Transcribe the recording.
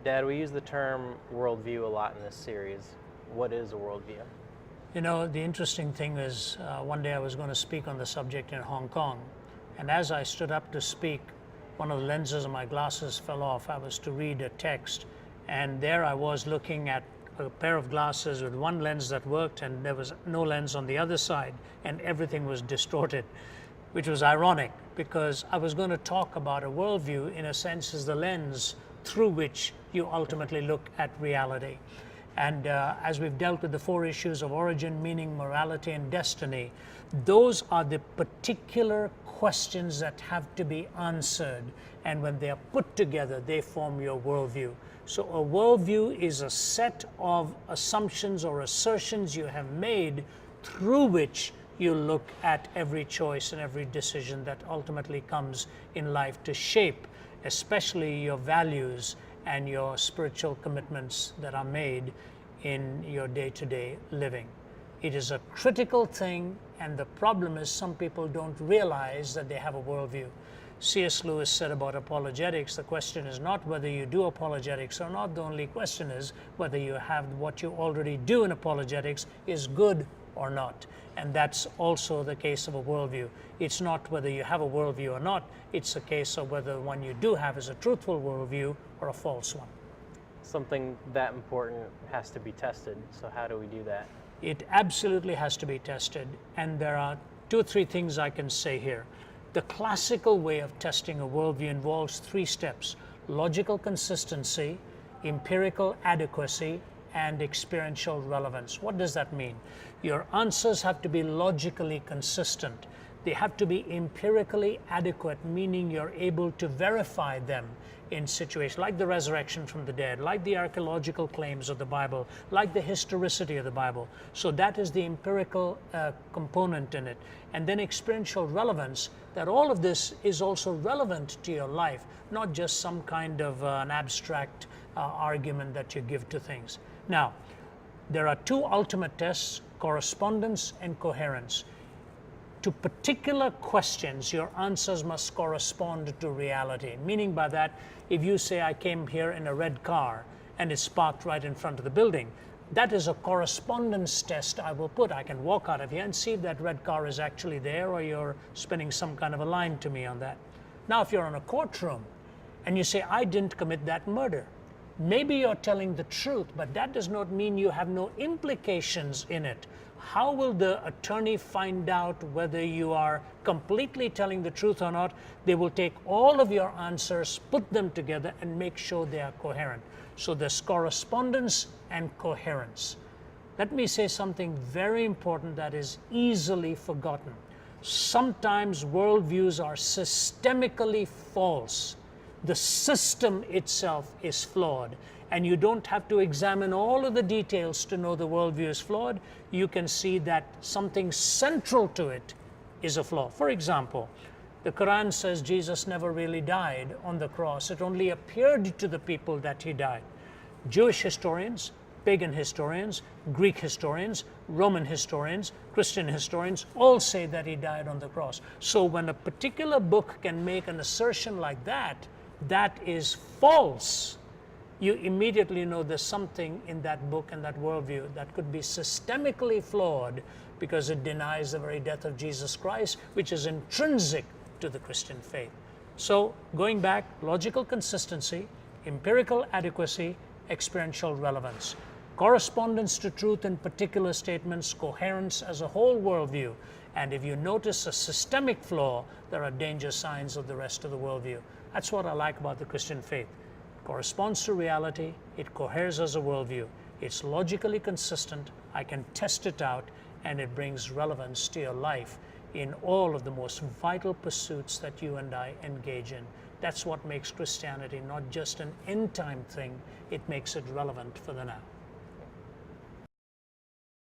Dad, we use the term worldview a lot in this series. What is a worldview? You know, the interesting thing is, one day I was going to speak on the subject in Hong Kong, and as I stood up to speak, one of the lenses of my glasses fell off. I was to read a text, and there I was looking at a pair of glasses with one lens that worked, and there was no lens on the other side, and everything was distorted, which was ironic because I was going to talk about a worldview, in a sense, as the lens through which you ultimately look at reality. And as we've dealt with the four issues of origin, meaning, morality, and destiny, those are the particular questions that have to be answered. And when they are put together, they form your worldview. So a worldview is a set of assumptions or assertions you have made through which you look at every choice and every decision that ultimately comes in life to shape, especially your values and your spiritual commitments that are made in your day-to-day living. It is a critical thing, and the problem is some people don't realize that they have a worldview. C.S. Lewis said about apologetics, the question is not whether you do apologetics or not, the only question is whether you have what you already do in apologetics is good or not. And that's also the case of a worldview. It's not whether you have a worldview or not, it's a case of whether the one you do have is a truthful worldview or a false one. Something that important has to be tested. So how do we do that? It absolutely has to be tested, and there are two or three things I can say here. The classical way of testing a worldview involves three steps: logical consistency, empirical adequacy, and experiential relevance. What does that mean? Your answers have to be logically consistent. They have to be empirically adequate, meaning you're able to verify them in situations like the resurrection from the dead, like the archaeological claims of the Bible, like the historicity of the Bible. So that is the empirical component in it. And then experiential relevance, that all of this is also relevant to your life, not just some kind of an abstract argument that you give to things. Now, there are two ultimate tests: correspondence and coherence. To particular questions, your answers must correspond to reality. Meaning by that, if you say, I came here in a red car and it's parked right in front of the building, that is a correspondence test I will put. I can walk out of here and see if that red car is actually there, or you're spinning some kind of a line to me on that. Now, if you're in a courtroom and you say, I didn't commit that murder, maybe you're telling the truth, but that does not mean you have no implications in it. How will the attorney find out whether you are completely telling the truth or not? They will take all of your answers, put them together, and make sure they are coherent. So there's correspondence and coherence. Let me say something very important that is easily forgotten. Sometimes worldviews are systemically false. The system itself is flawed, and you don't have to examine all of the details to know the worldview is flawed. You can see that something central to it is a flaw. For example, the Quran says Jesus never really died on the cross. It only appeared to the people that he died. Jewish historians, pagan historians, Greek historians, Roman historians, Christian historians all say that he died on the cross. So when a particular book can make an assertion like that, that is false, you immediately know there's something in that book and that worldview that could be systemically flawed, because it denies the very death of Jesus Christ, which is intrinsic to the Christian faith. So going back, logical consistency, empirical adequacy, experiential relevance, correspondence to truth in particular statements, coherence as a whole worldview. And if you notice a systemic flaw, there are danger signs of the rest of the worldview. That's what I like about the Christian faith. It corresponds to reality, it coheres as a worldview, it's logically consistent, I can test it out, and it brings relevance to your life in all of the most vital pursuits that you and I engage in. That's what makes Christianity not just an end-time thing, it makes it relevant for the now.